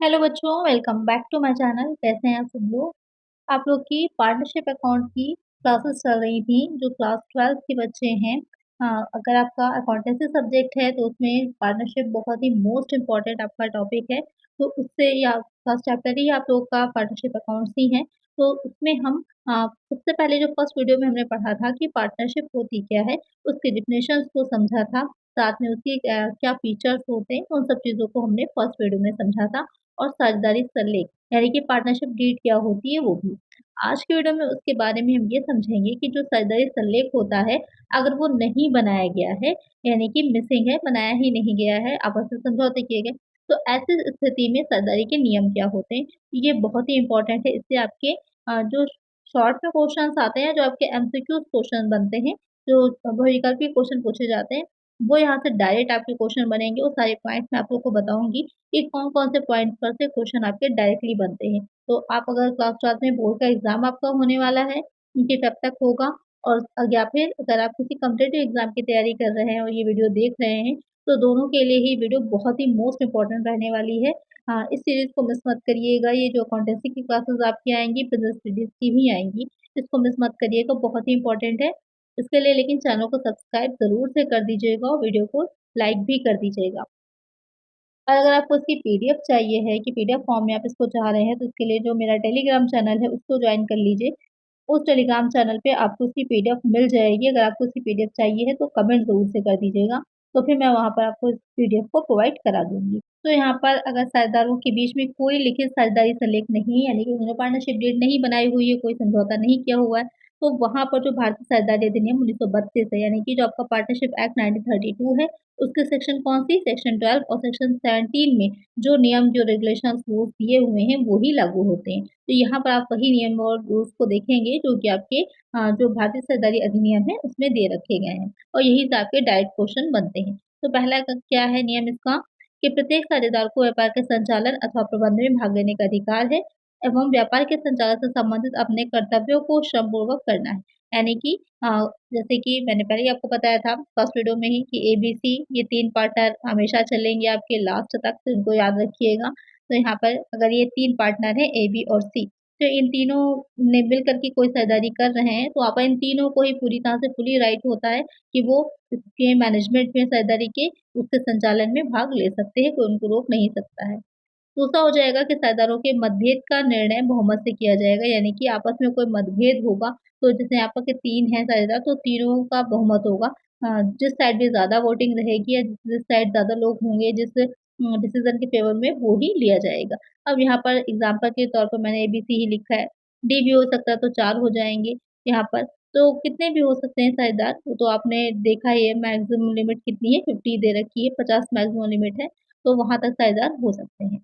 Hello बच्चों, welcome back to my channel. कैसे हैं आप सब लोग। आप लोग की पार्टनरशिप अकाउंट की क्लासेस चल रही थी जो क्लास 12 के बच्चे हैं। अगर आपका अकाउंटेंसी सब्जेक्ट है तो उसमें पार्टनरशिप बहुत ही मोस्ट इम्पॉर्टेंट आपका टॉपिक है। तो उससे या फर्स्ट चैप्टर ही आप लोग का पार्टनरशिप अकाउंट्स ही है। तो उसमें हम सबसे पहले जो फर्स्ट वीडियो में हमने पढ़ा था कि पार्टनरशिप होती क्या है, उसकी डिफिनेशंस को समझा था। साथ में उसकी क्या फीचर्स होते हैं, उन सब चीज़ों को हमने फर्स्ट वीडियो में समझा था। और साझेदारी सल्लेख यानी कि पार्टनरशिप डीड क्या होती है वो भी। आज की वीडियो में उसके बारे में हम ये समझेंगे कि जो साझेदारी सल्लेख होता है, अगर वो नहीं बनाया गया है यानी कि मिसिंग है, बनाया ही नहीं गया है, आपस में समझौते किए गए, तो ऐसी स्थिति में साझेदारी के नियम क्या होते हैं। ये बहुत ही इंपॉर्टेंट है। इससे आपके जो शॉर्ट में क्वेश्चंस आते हैं, जो आपके एमसीक्यू क्वेश्चन बनते हैं, जो बहुविकल्पीय क्वेश्चन पूछे जाते हैं, वो यहाँ से डायरेक्ट आपके क्वेश्चन बनेंगे। वो सारे पॉइंट्स मैं आप लोग को बताऊंगी कि कौन-कौन से पॉइंट्स पर से क्वेश्चन आपके डायरेक्टली बनते हैं। तो आप अगर क्लास 12 में बोर्ड का एग्ज़ाम आपका होने वाला है, कि कब तक होगा, और या फिर अगर आप किसी कॉम्पिटिटिव एग्ज़ाम की तैयारी कर रहे हैं और ये वीडियो देख रहे हैं, तो दोनों के लिए ही वीडियो बहुत ही मोस्ट इम्पोर्टेंट रहने वाली है। इस सीरीज़ को मिस मत करिएगा। ये जो अकाउंटेंसी की क्लासेस आपकी आएँगी, बिज़नेस स्टडीज़ की भी आएँगी, इसको मिस मत करिएगा, बहुत ही इम्पोर्टेंट है। इसके लिए लेकिन चैनल को सब्सक्राइब ज़रूर से कर दीजिएगा और वीडियो को लाइक भी कर दीजिएगा। और अगर आपको इसकी पीडीएफ चाहिए है कि पीडीएफ फॉर्म में आप इसको चाह रहे हैं, तो इसके लिए जो मेरा टेलीग्राम चैनल है उसको ज्वाइन कर लीजिए। उस टेलीग्राम चैनल पे आपको उसकी पीडीएफ मिल जाएगी। अगर आपको उसकी पीडीएफ चाहिए है तो कमेंट ज़रूर से कर दीजिएगा, तो फिर मैं वहाँ पर आपको इस पीडीएफ को प्रोवाइड करा दूँगी। तो यहाँ पर अगर साझेदारों के बीच में कोई लिखित साझेदारी संलेख नहीं है, यानी कि उन्होंने पार्टनरशिप डीड नहीं बनाई हुई है, कोई समझौता नहीं किया हुआ है, तो वहाँ पर जो भारतीय साझेदारी अधिनियम 1932 है, यानी कि जो आपका पार्टनरशिप एक्ट 1932 है, उसके सेक्शन कौन-सी सेक्शन 12 और सेक्शन 17 में जो नियम, जो रेगुलेशंस, रूल्स दिए हुए हैं, वो ही लागू होते हैं। तो यहाँ पर आप वही नियम और रूल्स को देखेंगे जो कि आपके जो भारतीय साझेदारी अधिनियम है, उसमें दे रखे गए हैं, और यही से आपके डायरेक्ट क्वेश्चन बनते हैं। तो पहला क्या है नियम इसका, कि प्रत्येक साझेदार को व्यापार के संचालन अथवा प्रबंधन में भाग लेने का अधिकार है एवं व्यापार के संचालन से संबंधित अपने कर्तव्यों को श्रमपूर्वक करना है। यानी कि अ, जैसे कि मैंने पहले ही आपको बताया था फर्स्ट वीडियो में ही कि एबीसी ये 3 पार्टनर हमेशा चलेंगे आपके लास्ट तक, तो इनको याद रखिएगा। तो यहाँ पर अगर ये 3 पार्टनर हैं ए, बी और सी, तो इन तीनों ने मिल कर के कोई साझेदारी कर रहे हैं, तो आप इन तीनों को ही पूरी तरह से फुली राइट होता है कि वो इसके मैनेजमेंट में साझेदारी के उसके संचालन में भाग ले सकते हैं, कोई उनको रोक नहीं सकता है। दूसरा हो जाएगा कि साझेदारों के मतभेद का निर्णय बहुमत से किया जाएगा, यानी कि आपस में कोई मतभेद होगा, तो जैसे यहाँ पर के 3 हैं साझेदार, तो तीनों का बहुमत होगा। जिस साइड भी ज़्यादा वोटिंग रहेगी या जिस साइड ज़्यादा लोग होंगे, जिस डिसीज़न के फ़ेवर में, वो ही लिया जाएगा। अब यहाँ पर एग्ज़ाम्पल के तौर पर मैंने एबीसी ही लिखा है, डी भी हो सकता है तो 4 हो जाएँगे यहाँ पर। तो कितने भी हो सकते हैं साझेदार, वो तो आपने देखा ही है, मैक्सिमम लिमिट कितनी है, 50 दे रखी है, 50 मैक्सिमम लिमिट है, तो वहाँ तक साझेदार हो सकते हैं।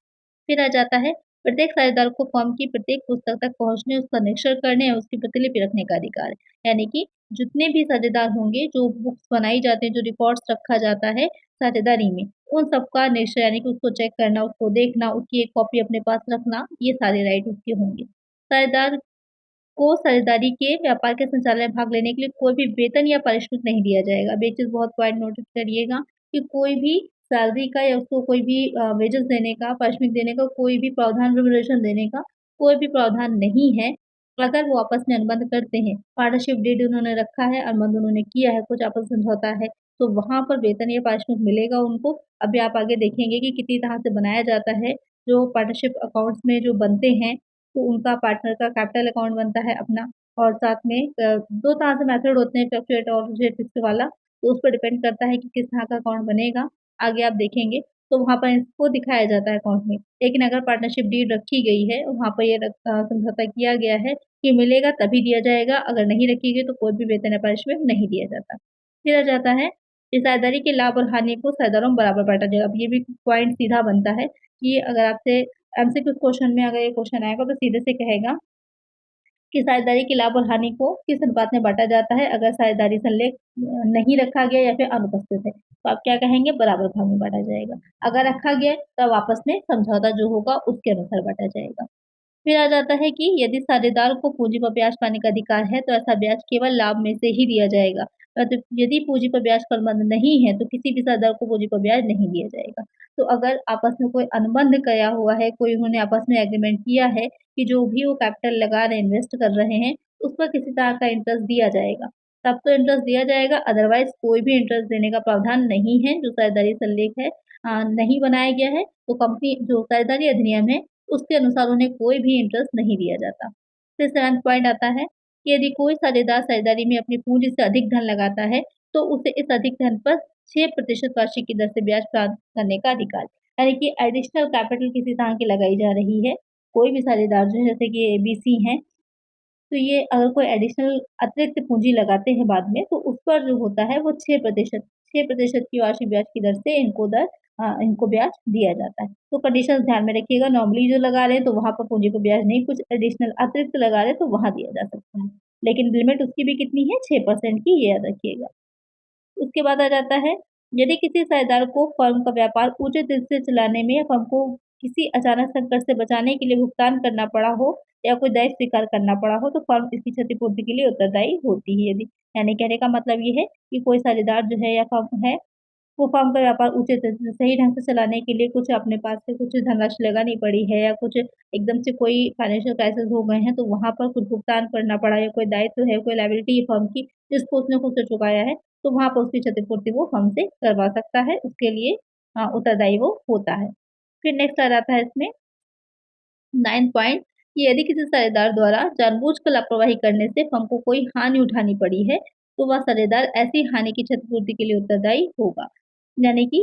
फिर आ जाता है प्रत्येक साझेदार को फर्म की प्रत्येक पुस्तक तक पहुँचने, उसका निरीक्षण करने और उसकी प्रतिलिपि रखने का अधिकार है। यानी कि जितने भी साझेदार होंगे, जो बुक्स बनाई जाती हैं, जो रिकॉर्ड्स रखा जाता है साझेदारी में, उन सबका निरीक्षण यानी कि उसको चेक करना, उसको देखना, उसकी एक कॉपी अपने पास रखना, ये सारे राइट उसके होंगे। साझेदार को साझेदारी के व्यापार के संचालन में भाग लेने के लिए कोई भी वेतन या पारिश्रमिक नहीं दिया जाएगा। अब एक चीज़ बहुत पॉइंट नोटिस करिएगा कि कोई भी सैलरी का या उसको कोई भी वेजेस देने का, पारिश्रमिक देने का, कोई भी प्रावधान, रिम्यूनरेशन देने का कोई भी प्रावधान नहीं है। अगर वो आपस में अनुबंध करते हैं, पार्टनरशिप डीड उन्होंने रखा है, अनुबंध उन्होंने किया है, कुछ आपस में समझौता है, तो वहाँ पर वेतन या पारिश्रमिक मिलेगा उनको। अभी आप आगे देखेंगे कि कितनी तरह से बनाया जाता है, जो पार्टनरशिप अकाउंट्स में जो बनते हैं, तो उनका पार्टनर का कैपिटल अकाउंट बनता है अपना, और साथ में 2 तरह से मेथड होते हैं, फ्लक्चुएट और जो फिक्स्ड वाला, तो उस पर डिपेंड करता है कि किस तरह का अकाउंट बनेगा। आगे आप देखेंगे, तो वहाँ पर इसको दिखाया जाता है अकाउंट में। लेकिन अगर पार्टनरशिप डीड रखी गई है, वहाँ पर ये समझौता किया गया है कि मिलेगा तभी दिया जाएगा, अगर नहीं रखी गई तो कोई भी वेतन या पारिश्रमिक नहीं दिया जाता। फिर आ जाता है कि साझेदारी के लाभ और हानि को साझेदारों में बराबर बाँटा जाएगा। अब ये भी पॉइंट सीधा बनता है कि अगर आपसे एमसीक्यू क्वेश्चन में अगर ये क्वेश्चन आएगा तो सीधे से कहेगा कि साझेदारी के लाभ और हानि को किस अनुपात में बाँटा जाता है, अगर साझेदारी संलेख नहीं रखा गया या फिर अनुपस्थित है, तो आप क्या कहेंगे, बराबर भाग में बाँटा जाएगा। अगर रखा गया है, तब आपस में समझौता जो होगा उसके अनुसार बाँटा जाएगा। फिर आ जाता है कि यदि साझेदार को पूँजी पर ब्याज पाने का अधिकार है, तो ऐसा ब्याज केवल लाभ में से ही दिया जाएगा। यदि पूँजी पर ब्याज का अनुबंध नहीं है, तो किसी भी साझेदार को पूँजी पर ब्याज नहीं दिया जाएगा। तो अगर आपस में कोई अनुबंध किया हुआ है, कोई उन्होंने आपस में एग्रीमेंट किया है कि जो भी वो कैपिटल लगा रहे हैं, इन्वेस्ट कर रहे हैं, उस पर किसी तरह का इंटरेस्ट दिया जाएगा। तब तो इंटरेस्ट दिया जाएगा, अदरवाइज़ कोई भी इंटरेस्ट देने का प्रावधान नहीं है, जो साझेदारी संलेख है नहीं बनाया गया है, तो कंपनी जो साझेदारी अधिनियम है उसके अनुसार उन्हें कोई भी इंटरेस्ट नहीं दिया जाता। फिर 7वां पॉइंट आता है कि यदि कोई साझेदार साझेदारी में अपनी पूँजी से अधिक धन लगाता है, तो उसे इस अधिक धन पर 6% वार्षिक की दर से ब्याज प्राप्त करने का अधिकार है। यानी कि एडिशनल कैपिटल किसी तरह की लगाई जा रही है। कोई भी साझेदार जो है जैसे कि एबीसी हैं, तो ये अगर कोई एडिशनल अतिरिक्त पूँजी लगाते हैं बाद में, तो उस पर जो होता है वो 6% की वार्षिक ब्याज की दर से इनको ब्याज दिया जाता है। तो कंडीशंस ध्यान में रखिएगा, नॉर्मली जो लगा रहे हैं तो वहाँ पर पूँजी पे ब्याज नहीं, कुछ एडिशनल अतिरिक्त लगा रहे हैं तो वहाँ दिया जा सकता है। लेकिन लिमिट उसकी भी कितनी है, 6% की, ये याद रखिएगा। उसके बाद आ जाता है, यदि किसी साझेदार को फर्म का व्यापार उचित रूप से चलाने में या फर्म को किसी अचानक संकट से बचाने के लिए भुगतान करना पड़ा हो या कोई दायित्व स्वीकार करना पड़ा हो, तो फर्म इसकी क्षतिपूर्ति के लिए उत्तरदायी होती है यदि। यानी कहने का मतलब ये है कि कोई साझेदार जो है या फर्म है, वो फर्म का व्यापार उचित सही ढंग से चलाने के लिए कुछ अपने पास से कुछ धनराशि लगानी पड़ी है या कुछ एकदम से कोई फाइनेंशियल क्राइसिस हो गए हैं, तो वहाँ पर कुछ भुगतान करना पड़ा या कोई दायित्व है, कोई लायबिलिटी है फर्म की, जिसको उसने खुद से चुकाया है, तो वहाँ पर उसकी क्षतिपूर्ति वो फर्म से करवा सकता है, उसके लिए उत्तरदायी वो होता है। फिर नेक्स्ट आ जाता है इसमें 9th पॉइंट कि यदि किसी साझेदार द्वारा जानबूझकर लापरवाही करने से फर्म को कोई हानि उठानी पड़ी है, तो वह साझेदार ऐसी हानि की क्षतिपूर्ति के लिए उत्तरदायी होगा। यानी कि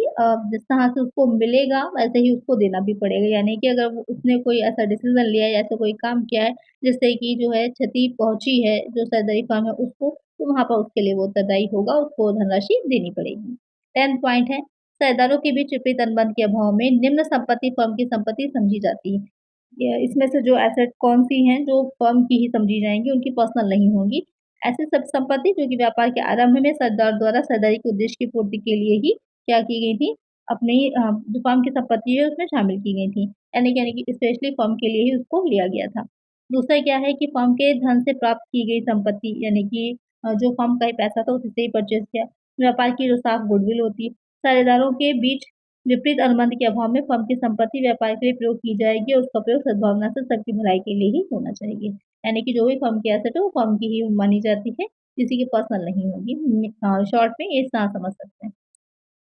जिस तरह से उसको मिलेगा वैसे ही उसको देना भी पड़ेगा। यानी कि अगर वो उसने कोई ऐसा डिसीज़न लिया है या ऐसा कोई काम किया है जिससे कि जो है क्षति पहुँची है जो साझेदारी फर्म है उसको, तो वहाँ पर उसके लिए वो उत्तरदायी होगा, उसको धनराशि देनी पड़ेगी। 10th पॉइंट है, साझेदारों के बीच विपरीत अनुबंध के अभाव में निम्न संपत्ति फर्म की संपत्ति समझी जाती है। इसमें से जो एसेट कौन-सी हैं जो फर्म की ही समझी जाएँगी, उनकी पर्सनल नहीं होंगी। ऐसी सब संपत्ति जो कि व्यापार के आरंभ में सरदार द्वारा सरदारी के उद्देश्य की पूर्ति के लिए ही क्या की गई थी, अपनी जो फर्म की संपत्ति है उसमें शामिल की गई थी। यानी कि स्पेशली फर्म के लिए ही उसको लिया गया था। दूसरा क्या है कि फर्म के धन से प्राप्त की गई संपत्ति यानी कि जो फर्म का ही पैसा था उसी से ही परचेज़ किया। व्यापार की जो साख गुडविल होती है, साझेदारों के बीच विपरीत अनुबंध के अभाव में फर्म की संपत्ति व्यापार के लिए प्रयोग की जाएगी और उसका प्रयोग सद्भावना से सबकी भलाई के लिए ही होना चाहिए। यानी कि जो भी फर्म की एसेट है वो फर्म की ही मानी जाती है, किसी की पर्सनल नहीं होगी। शॉर्ट में ये इतना समझ सकते हैं।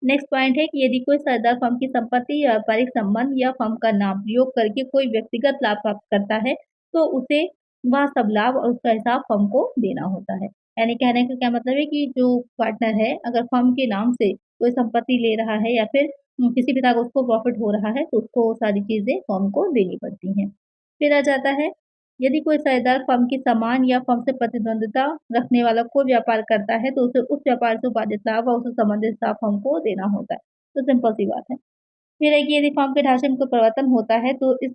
नेक्स्ट पॉइंट है कि यदि कोई साझेदार फर्म की संपत्ति या व्यापारिक संबंध या फर्म का नाम प्रयोग करके कोई व्यक्तिगत लाभ प्राप्त करता है, तो उसे वह सब लाभ और उसका हिसाब फर्म को देना होता है। यानी कहने का क्या मतलब है कि जो पार्टनर है, अगर फर्म के नाम से कोई संपत्ति ले रहा है या फिर किसी भी तरह का उसको प्रॉफ़िट हो रहा है, तो उसको वो सारी चीज़ें फर्म को देनी पड़ती हैं। फिर आ जाता है यदि कोई साझेदार फर्म की समान या फर्म से प्रतिद्वंद्विता रखने वाला कोई व्यापार करता है, तो उसे उस व्यापार से उपार्जित लाभ और उससे संबंधित लाभ फर्म को देना होता है। तो सिंपल सी बात है। फिर है कि यदि फर्म के ढाँचे में कोई परिवर्तन होता है, तो इस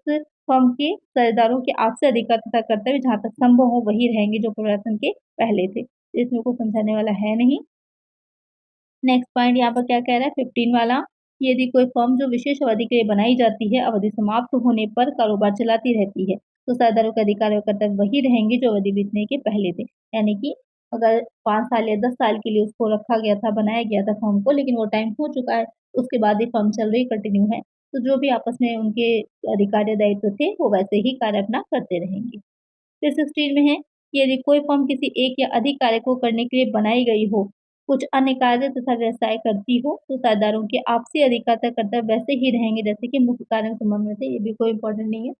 फर्म के साझेदारों के आपसी अधिकार तथा कर्तव्य जहाँ तक संभव हो वही रहेंगे जो परिवर्तन के पहले थे। इसमें कुछ समझाने वाला है नहीं। नेक्स्ट पॉइंट यहाँ पर क्या कह रहा है 15 वाला, कि यदि कोई फर्म जो विशेष अवधि के लिए बनाई जाती है, अवधि समाप्त होने पर कारोबार चलाती रहती है, तो साझेदारों के अधिकार और कर्तव्य वही रहेंगे जो अवधि बीतने के पहले थे। यानी कि अगर 5 साल या 10 साल के लिए उसको रखा गया था, बनाया गया था फर्म को, लेकिन वो टाइम हो चुका है, उसके बाद ये फर्म चल रही कंटिन्यू है, तो जो भी आपस में उनके अधिकार या दायित्व थे, वो वैसे ही कार्य अपना करते रहेंगे। फिर 16 में है कि यदि कोई फर्म किसी एक या अधिक कार्य को करने के लिए बनाई गई हो, कुछ अन्य कार्य तथा व्यवसाय करती हो, तो साझेदारों के आपसी अधिकार तथा कर्तव्य वैसे ही रहेंगे जैसे कि मुख्य कार्य में संबंध में थे, ये भी कोई इम्पोर्टेंट नहीं है।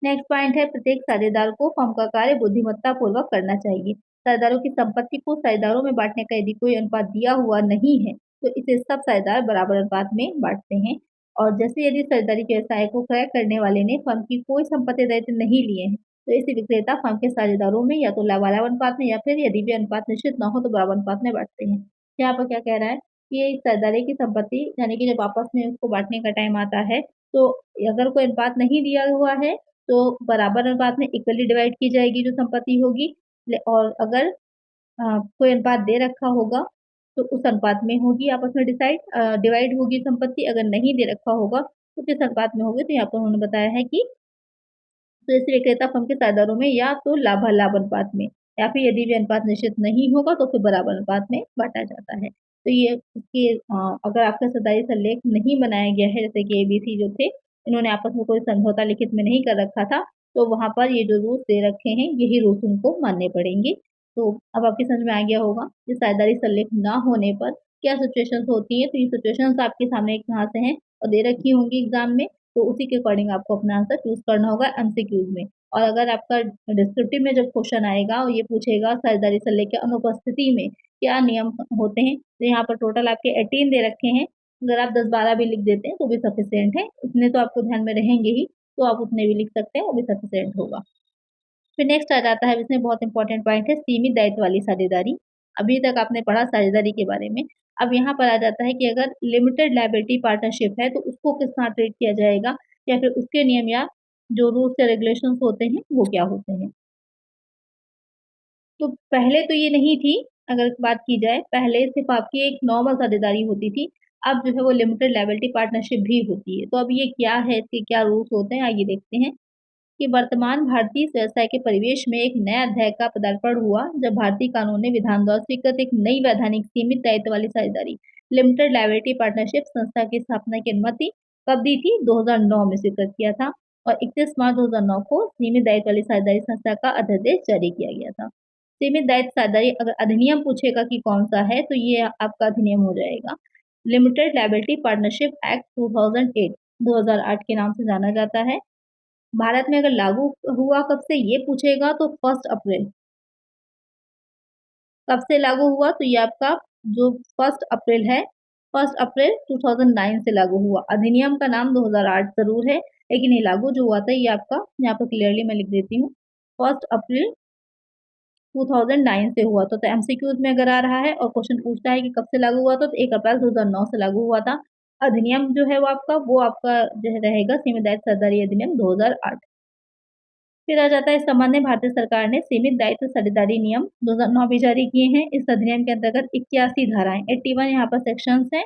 नेक्स्ट पॉइंट है प्रत्येक साझेदार को फर्म का कार्य बुद्धिमत्ता पूर्वक करना चाहिए। साझेदारों की संपत्ति को साझेदारों में बाँटने का यदि कोई अनुपात दिया हुआ नहीं है, तो इसे सब साझेदार बराबर अनुपात में बाँटते हैं। और जैसे यदि साझेदारी के व्यवसाय को क्रय करने वाले ने फर्म की कोई संपत्ति दायित्व नहीं लिए हैं, तो इसे विक्रेता फर्म के साझेदारों में या तो बराबर अनुपात में या फिर यदि भी अनुपात निश्चित न हो तो बराबर अनुपात में बाँटते हैं। यहाँ पर क्या कह रहा है कि ये साझेदारी की संपत्ति यानी कि जब आपस में उसको बाँटने का टाइम आता है, तो अगर कोई अनुपात नहीं दिया हुआ है तो बराबर अनुपात में इक्वली डिवाइड की जाएगी जो संपत्ति होगी और अगर कोई अनुपात दे रखा होगा तो उस अनुपात में होगी आपस में डिवाइड होगी संपत्ति, अगर नहीं दे रखा होगा तो किस अनुपात में होगी, तो यहाँ पर उन्होंने बताया है कि तो इस विक्रेता फर्म के साझेदारों में या तो लाभालाभ अनुपात में या फिर यदि भी अनुपात निश्चित नहीं होगा तो फिर बराबर अनुपात में बाँटा जाता है। तो ये इसके अगर आपका हिस्सेदारी संलेख नहीं बनाया गया है, जैसे कि एबीसी जो थे, इन्होंने आपस में कोई समझौता लिखित में नहीं कर रखा था, तो वहाँ पर ये जो रूल्स दे रखे हैं, यही रूल्स उनको मानने पड़ेंगे। तो अब आपकी समझ में आ गया होगा कि साझेदारी संलेख ना होने पर क्या सिचुएशंस होती हैं। तो ये सिचुएशंस आपके सामने कहाँ से हैं और दे रखी होंगी एग्ज़ाम में, तो उसी के अकॉर्डिंग आपको अपना आंसर चूज़ करना होगा एमसीक्यूज़ में। और अगर आपका डिस्क्रिप्टिव में जब क्वेश्चन आएगा और ये पूछेगा साझेदारी संलेख की अनुपस्थिति में क्या नियम होते हैं, तो यहाँ पर टोटल आपके 18 दे रखे हैं। अगर आप 10-12 भी लिख देते हैं तो भी सफिशिएंट है, इतने तो आपको ध्यान में रहेंगे ही, तो आप उतने भी लिख सकते हैं, वो भी सफिशिएंट होगा। फिर नेक्स्ट आ जाता है, इसमें बहुत इंपॉर्टेंट पॉइंट है सीमित दायित्व वाली साझेदारी। अभी तक आपने पढ़ा साझेदारी के बारे में, अब यहाँ पर आ जाता है कि अगर लिमिटेड लायबिलिटी पार्टनरशिप है तो उसको किस तरह ट्रीट किया जाएगा या फिर उसके नियम या जो रूल्स या रेगुलेशंस होते हैं वो क्या होते हैं। तो पहले तो ये नहीं थी, अगर बात की जाए पहले सिर्फ़ आपकी एक नॉर्मल साझेदारी होती थी, अब जो है वो लिमिटेड लायबिलिटी पार्टनरशिप भी होती है। तो अब ये क्या है, इसके क्या रूल्स होते हैं, आइए देखते हैं। कि वर्तमान भारतीय व्यवसाय के परिवेश में एक नया अध्याय का पदार्पण हुआ जब भारतीय कानून ने विधान द्वारा स्वीकृत एक नई वैधानिक सीमित दायित्व वाली साझेदारी लिमिटेड लायबिलिटी पार्टनरशिप संस्था की स्थापना की अनुमति कब दी थी, 2009 में स्वीकृत किया था और 31 मार्च 2009 को सीमित दायित्व वाली साझेदारी संस्था का अध्यादेश जारी किया गया था। सीमित दायित्व साझेदारी अगर अधिनियम पूछेगा कि कौन सा है तो ये आपका अधिनियम हो जाएगा। लिमिटेड लायबिलिटी पार्टनरशिप एक्ट 2008 2008 के नाम से जाना जाता है। भारत में अगर लागू हुआ कब से ये पूछेगा तो 1 अप्रैल। कब से लागू हुआ तो ये आपका जो 1 अप्रैल है, 1 अप्रैल 2009 से लागू हुआ। अधिनियम का नाम 2008 ज़रूर है, लेकिन ये लागू जो हुआ था ये आपका यहाँ पर क्लियरली मैं लिख देती हूँ, 1 अप्रैल 2009 से हुआ था। तो एमसीक्यूज़ में अगर आ रहा है और क्वेश्चन पूछता है कि कब से लागू हुआ था, तो 1 अप्रैल 2009 से लागू हुआ था। अधिनियम जो है वो आपका जो है रहेगा सीमित दायित्व साझेदारी अधिनियम 2008। फिर आ जाता है इस संबंध में भारतीय सरकार ने सीमित दायित्व साझेदारी नियम 2009 भी जारी किए हैं। इस अधिनियम के अंतर्गत 81 धाराएं 81 यहाँ पर सेक्शंस हैं,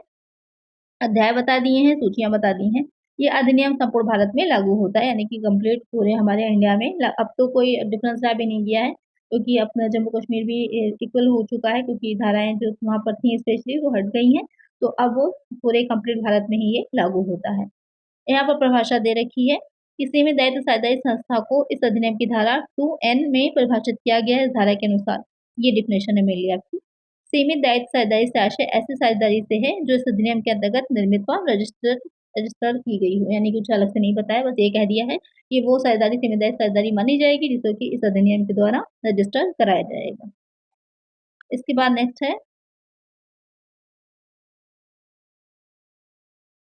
अध्याय बता दिए हैं, सूचियां बता दी हैं। ये अधिनियम संपूर्ण भारत में लागू होता है, यानी कि कंप्लीट पूरे हमारे इंडिया में अब तो कोई डिफरेंस रह भी नहीं गया है, क्योंकि अपना जम्मू कश्मीर भी इक्वल हो चुका है, क्योंकि धाराएं जो वहाँ पर थी स्पेशली वो हट गई हैं, तो अब वो पूरे कंप्लीट भारत में ही ये लागू होता है। यहाँ पर परिभाषा दे रखी है कि सीमित दायित्व साझेदारी संस्था को इस अधिनियम की धारा 2N में परिभाषित किया गया है। इस धारा के अनुसार ये डिफिनेशन है मेरी आपकी। सीमित दायित्व साझेदारी से आशय ऐसी साझेदारी से है जो इस अधिनियम के अंतर्गत निर्मित व रजिस्टर की गई हो, यानी कुछ अलग से नहीं बताया, बस ये कह दिया है कि वो साझेदारी सीमित दायित्व साझेदारी मानी जाएगी जिसको कि इस अधिनियम के द्वारा रजिस्टर कराया जाएगा। इसके बाद नेक्स्ट है,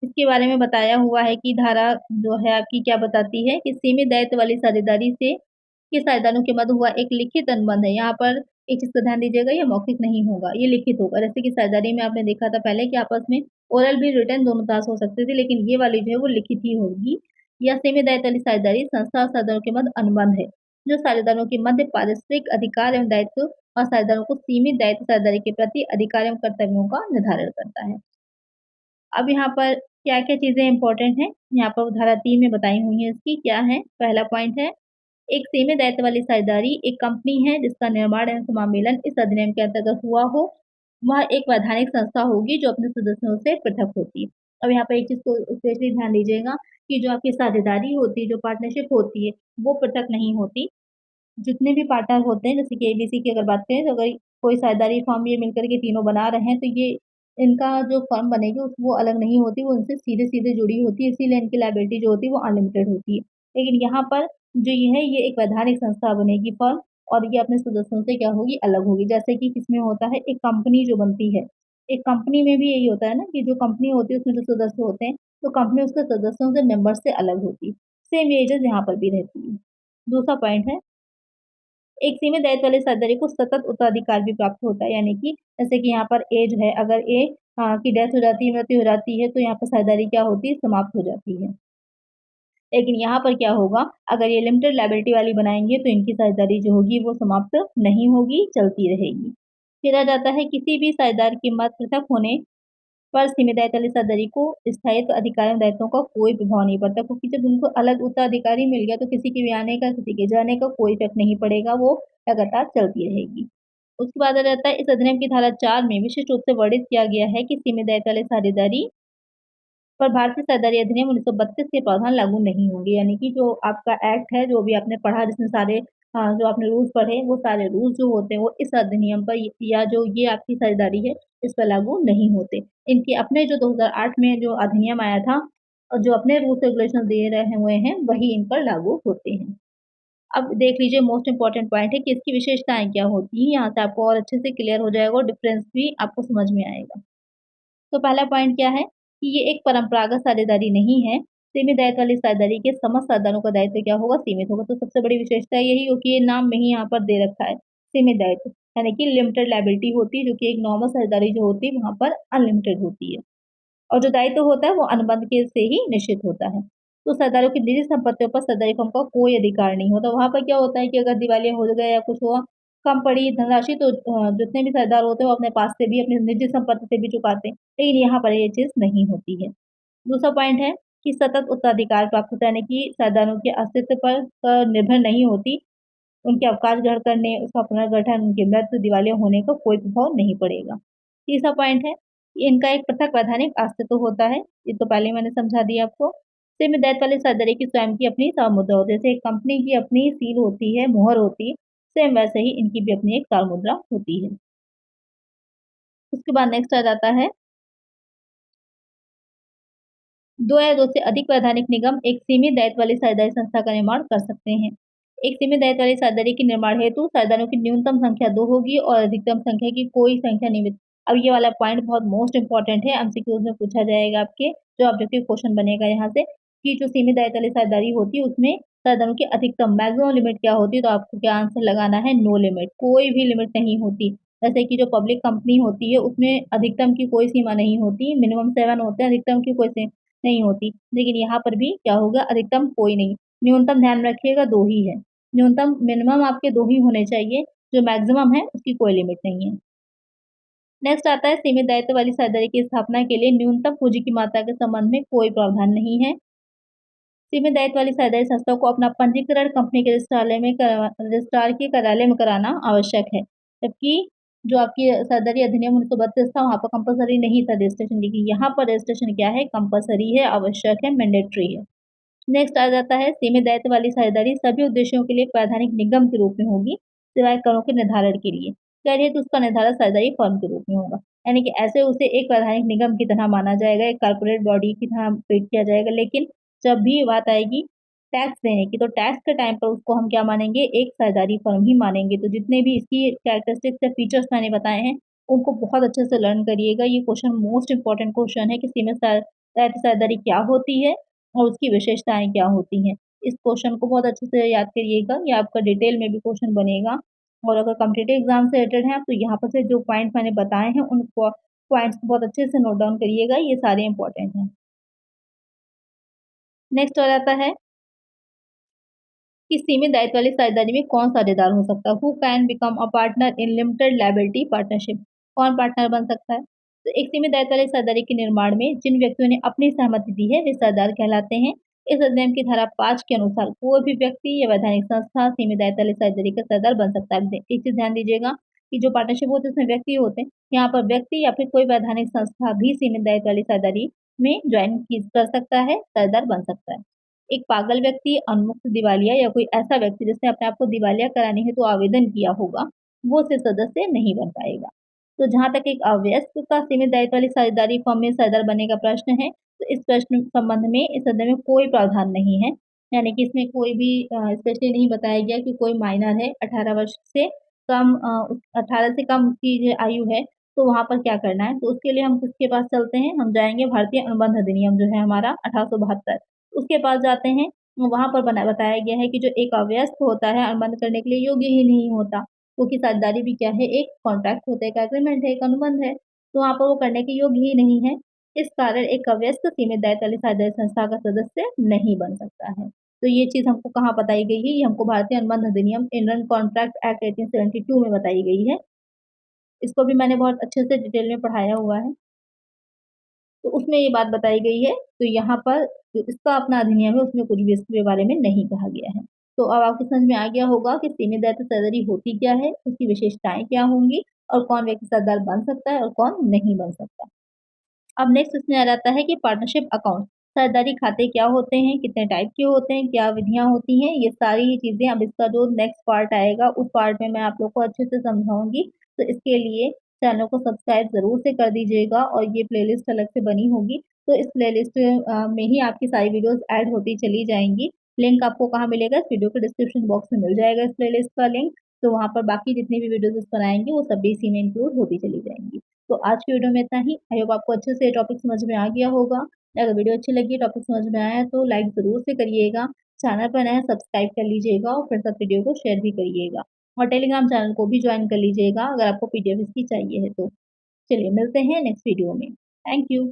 इसके बारे में बताया हुआ है कि धारा जो है आपकी क्या बताती है कि सीमित दायित्व वाली साझेदारी से के साझेदारों के मध्य हुआ एक लिखित अनुबंध है। यहाँ पर एक चीज़ का ध्यान दीजिएगा, ये मौखिक नहीं होगा, ये लिखित होगा। जैसे कि साझेदारी में आपने देखा था पहले कि आपस में ओरल भी रिटन दोनों तरह से हो सकती थी, लेकिन ये वाली जो है वो लिखित ही होगी। या सीमित दायित्व वाली साझेदारी संस्था और साझेदारों के मध्य अनुबंध है, जो साझेदारों के मध्य पारस्परिक अधिकार एवं दायित्व और साझेदारों को सीमित दायित्व साझेदारी के प्रति अधिकार एवं कर्तव्यों का निर्धारण करता है। अब यहाँ पर क्या-क्या चीज़ें इम्पोर्टेंट हैं, यहाँ पर धारा 3 में बताई हुई हैं इसकी क्या है। पहला पॉइंट है, एक सीमित दायित्व वाली साझेदारी एक कंपनी है जिसका निर्माण एवं समामेलन इस अधिनियम के अंतर्गत हुआ हो, वह एक वैधानिक संस्था होगी जो अपने सदस्यों से पृथक होती है। अब यहाँ पर एक चीज़ को स्पेशली ध्यान दीजिएगा कि जो आपकी साझेदारी होती है, जो पार्टनरशिप होती है, वो पृथक नहीं होती। जितने भी पार्टनर होते हैं, जैसे कि एबीसी की अगर बात करें, तो अगर कोई साझेदारी फर्म ये मिलकर के तीनों बना रहे हैं, तो ये इनका जो फर्म बनेगी वो अलग नहीं होती, वो इनसे सीधे-सीधे जुड़ी होती है, इसीलिए इनकी लायबिलिटी जो होती है वो अनलिमिटेड होती है। लेकिन यहाँ पर जो ये है, ये एक वैधानिक संस्था बनेगी फर्म और ये अपने सदस्यों से क्या होगी, अलग होगी। जैसे कि किसमें होता है, एक कंपनी जो बनती है, एक कंपनी में भी यही होता है ना कि जो कंपनी होती है उसमें जो सदस्य होते हैं, तो कंपनी उसके सदस्यों से, मेंबर्स से अलग होती है। सेम ये चीज़ यहाँ पर भी रहती है। दूसरा पॉइंट है, एक सीमित दायित्व वाली साझेदारी को सतत उत्तराधिकार भी प्राप्त होता है, यानी कि जैसे कि यहाँ पर ए जो है, अगर ए की डेथ हो जाती है, मृत्यु हो जाती है, तो यहाँ पर साझेदारी क्या होती है, समाप्त हो जाती है। लेकिन यहाँ पर क्या होगा, अगर ये लिमिटेड लायबिलिटी वाली बनाएँगे तो इनकी साझेदारी जो होगी वो समाप्त नहीं होगी, चलती रहेगी। फिर आ जाता है किसी भी साझेदार के मत पृथक होने पर सीमित दायित्व वाली साझेदारी को स्थायित्व अधिकारों दायित्वों का कोई प्रभाव नहीं पड़ता, क्योंकि जब उनको अलग उत्तराधिकारी मिल गया तो किसी के भी आने का, किसी के जाने का कोई इफेक्ट नहीं पड़ेगा, वो लगातार चलती रहेगी। उसके बाद आ जाता है, इस अधिनियम की धारा 4 में विशिष्ट रूप से वर्णित किया गया है कि सीमित दायित्व वाली साझेदारी पर भारतीय साझेदारी अधिनियम 1932 के प्रावधान लागू नहीं होंगे। यानी कि जो आपका एक्ट है, जो भी आपने पढ़ा, जिसमें सारे जो आपने रूल्स पढ़े, वो सारे रूल्स जो होते हैं वो इस अधिनियम पर या जो ये आपकी साझेदारी है, इस पर लागू नहीं होते। इनके अपने जो 2008 में जो अधिनियम आया था और जो अपने रूल्स रेगुलेशन दे रहे हुए हैं, वही इन पर लागू होते हैं। अब देख लीजिए, मोस्ट इम्पोर्टेंट पॉइंट है कि इसकी विशेषताएँ क्या होती हैं। यहाँ से आपको और अच्छे से क्लियर हो जाएगा और डिफरेंस भी आपको समझ में आएगा। तो पहला पॉइंट क्या है कि ये एक परंपरागत साझेदारी नहीं है। सीमित दायित्व वाली साझेदारी के समस्त साधनों का दायित्व क्या होगा? सीमित होगा। तो सबसे बड़ी विशेषता यही हो कि ये नाम में ही यहाँ पर दे रखा है, सीमित दायित्व, यानी कि लिमिटेड लायबिलिटी होती है, जो कि एक नॉर्मल साझेदारी जो होती है वहाँ पर अनलिमिटेड होती है। और जो दायित्व होता है वो अनुबंध के से ही निश्चित होता है। तो साझेदारों की निजी संपत्तियों पर साझेदारी फर्म का कोई अधिकार नहीं होता। वहाँ पर क्या होता है कि अगर दिवालिया हो गए या कुछ हुआ, कम पड़ी धनराशि, तो जितने भी साझेदार होते हैं वो अपने पास से भी, अपनी निजी संपत्ति से भी चुकाते हैं। लेकिन यहाँ पर ये चीज़ नहीं होती है। दूसरा पॉइंट है कि सतत उत्तराधिकार प्राप्त होता है, यानी कि साझेदारों के अस्तित्व पर निर्भर नहीं होती। उनके अवकाश ग्रहण करने, उसका पुनर्गठन, उनकी मृत्यु, दिवालिया होने का कोई प्रभाव नहीं पड़ेगा। तीसरा पॉइंट है कि इनका एक पृथक वैधानिक अस्तित्व होता है। ये तो पहले ही मैंने समझा दिया आपको। सीमित दायित्व वाली साझेदारी की स्वयं की अपनी मुद्रा होती है। जैसे एक कंपनी की अपनी सील होती है, मोहर होती है, सेम वैसे ही इनकी भी अपनी एक मुद्रा होती है। उसके बाद नेक्स्ट आ जाता है, 2 या 2 से अधिक वैधानिक निगम एक सीमित दायित्व वाली साझेदारी संस्था का निर्माण कर सकते हैं। एक सीमित दायित्व वाली साझेदारी के निर्माण हेतु साझेदारों की न्यूनतम संख्या 2 होगी और अधिकतम संख्या की कोई संख्या नियमित। अब ये वाला पॉइंट बहुत मोस्ट इंपॉर्टेंट है, एमसीक्यूज में पूछा जाएगा आपके, जो ऑब्जेक्टिव क्वेश्चन बनेगा यहाँ से, कि जो सीमित दायित्व वाली साझेदारी होती है उसमें साझेदारों की अधिकतम मैक्सिमम लिमिट क्या होती है? तो आपको क्या आंसर लगाना है? No limit. कोई भी लिमिट नहीं होती। जैसे कि जो पब्लिक कंपनी होती है उसमें अधिकतम की कोई सीमा नहीं होती, मिनिमम 7 होते हैं, अधिकतम की कोई नहीं होती। लेकिन यहाँ पर भी क्या होगा? अधिकतम कोई नहीं। न्यूनतम ध्यान में रखिएगा 2 ही है। न्यूनतम मिनिमम आपके 2 ही होने चाहिए, जो मैक्सिमम है उसकी कोई लिमिट नहीं है। नेक्स्ट आता है, सीमित दायित्व वाली साझेदारी की स्थापना के लिए न्यूनतम पूंजी की मात्रा के संबंध में कोई प्रावधान नहीं है। सीमित दायित्व वाली साझेदारी संस्था को अपना पंजीकरण कंपनी के रजिस्ट्रार के कार्यालय में कराना आवश्यक है। जबकि जो आपकी साझेदारी अधिनियम 1932 था, वहाँ पर कंपल्सरी नहीं था रजिस्ट्रेशन, लेकिन यहाँ पर रजिस्ट्रेशन क्या है? कंपल्सरी है, आवश्यक है, मैंडेटरी है। नेक्स्ट आ जाता है, सीमित दायित्व वाली साझेदारी सभी उद्देश्यों के लिए एक वैधानिक निगम के रूप में होगी, सिवाय करों के निर्धारण के लिए। कर हेतु उसका निर्धारण साझेदारी फर्म के रूप में होगा। यानी कि ऐसे उसे एक वैधानिक निगम की तरह माना जाएगा, एक कॉर्पोरेट बॉडी की तरह ट्रीट किया जाएगा। लेकिन जब भी बात आएगी टैक्स देने की, तो टैक्स के टाइम पर उसको हम क्या मानेंगे? एक साझेदारी फर्म ही मानेंगे। तो जितने भी इसकी कैरेक्टरिस्टिक्स या फीचर्स मैंने बताए हैं, उनको बहुत अच्छे से लर्न करिएगा। ये क्वेश्चन मोस्ट इंपॉर्टेंट क्वेश्चन है कि सीमित दायित्व साझेदारी क्या होती है और उसकी विशेषताएँ क्या होती हैं। इस क्वेश्चन को बहुत अच्छे से याद करिएगा, ये आपका डिटेल में भी क्वेश्चन बनेगा। और अगर कॉम्पिटिटिव एग्ज़ाम से रिलेटेड हैं, तो यहाँ पर से जो पॉइंट मैंने बताए हैं, उन पॉइंट्स को बहुत अच्छे से नोट डाउन करिएगा, ये सारे इंपॉर्टेंट हैं। नेक्स्ट आ जाता है कि सीमित दायित्व वाली साझेदारी में कौन साझेदार हो सकता है? हू can become a partner in limited liability partnership? कौन पार्टनर बन सकता है? तो एक सीमित दायित्व वाली साझेदारी के निर्माण में जिन व्यक्तियों ने अपनी सहमति दी है, वे साझेदार कहलाते हैं। इस अधिनियम की धारा 5 के अनुसार कोई भी व्यक्ति या वैधानिक संस्था सीमित दायित्व वाली साझेदारी का साझेदार बन सकता है। एक चीज़ ध्यान दीजिएगा कि जो पार्टनरशिप होती है उसमें व्यक्ति होते हैं, यहाँ पर व्यक्ति या फिर कोई वैधानिक संस्था भी सीमित दायित्व वाली साझेदारी में ज्वाइन कर सकता है, साझेदार बन सकता है। एक पागल व्यक्ति, उन्मुक्त दिवालिया या कोई ऐसा व्यक्ति जिसने अपने आप को दिवालिया कराने हेतु आवेदन किया होगा, वो सिर्फ सदस्य नहीं बन पाएगा। तो जहाँ तक एक अवयस्क का सीमित दायित्व वाली साझेदारी फर्म में साझेदार बनने का प्रश्न है, तो इस प्रश्न संबंध में इस अधिनियम में कोई प्रावधान नहीं है। यानी कि इसमें कोई भी स्पेशली नहीं बताया गया कि कोई माइनर है, 18 वर्ष से कम 18 से कम उसकी जो आयु है, तो वहाँ पर क्या करना है? तो उसके लिए हम किसके पास चलते हैं? हम जाएँगे भारतीय अनुबंध अधिनियम जो है हमारा 1872, उसके पास जाते हैं। वहाँ पर बताया गया है कि जो एक अवयस्क होता है अनुबंध करने के लिए योग्य ही नहीं होता, क्योंकि साझेदारी भी क्या है? एक कॉन्ट्रैक्ट होता है, एक एग्रीमेंट है, एक अनुबंध है, तो वहाँ पर वो करने के योग्य ही नहीं है। इस कारण एक अवयस्क सीमित दायित्व वाली साझेदारी संस्था का सदस्य नहीं बन सकता है। तो ये चीज़ हमको कहाँ बताई गई है? ये हमको भारतीय अनुबंध अधिनियम इंडियन कॉन्ट्रैक्ट एक्ट 1872 में बताई गई है। इसको भी मैंने बहुत अच्छे से डिटेल में पढ़ाया हुआ है। तो उसमें ये बात बताई गई है। तो यहाँ पर जो इसका अपना अधिनियम है उसमें कुछ भी इसके बारे में नहीं कहा गया है। तो अब आपको समझ में आ गया होगा कि सीमित दायित्व सैलरी होती क्या है, उसकी विशेषताएं क्या होंगी और कौन व्यक्ति सरदार बन सकता है और कौन नहीं बन सकता। अब नेक्स्ट इसमें आ जाता है कि पार्टनरशिप अकाउंट, सरदारी खाते क्या होते हैं, कितने टाइप के होते हैं, क्या विधियां होती हैं, ये सारी चीजें अब इसका जो नेक्स्ट पार्ट आएगा उस पार्ट में मैं आप लोग को अच्छे से समझाऊंगी। तो इसके लिए चैनल को सब्सक्राइब जरूर से कर दीजिएगा और ये प्लेलिस्ट अलग से बनी होगी। तो इस प्लेलिस्ट में ही आपकी सारी वीडियोस ऐड होती चली जाएंगी। लिंक आपको कहाँ मिलेगा, इस वीडियो के डिस्क्रिप्शन बॉक्स में मिल जाएगा इस प्लेलिस्ट का लिंक। तो वहाँ पर बाकी जितनी भी वीडियोस इस पर आएंगी वो सभी इसी में इंक्लूड होती चली जाएंगी। तो आज की वीडियो में इतना ही। आई होप आपको अच्छे से टॉपिक समझ में आ गया होगा। अगर वीडियो अच्छी लगी, टॉपिक समझ में आया तो लाइक ज़रूर से करिएगा। चैनल पर नया सब्सक्राइब कर लीजिएगा और फिर सब वीडियो को शेयर भी करिएगा। और टेलीग्राम चैनल को भी ज्वाइन कर लीजिएगा अगर आपको पीडीएफ इसकी चाहिए है तो। चलिए मिलते हैं नेक्स्ट वीडियो में। Thank you.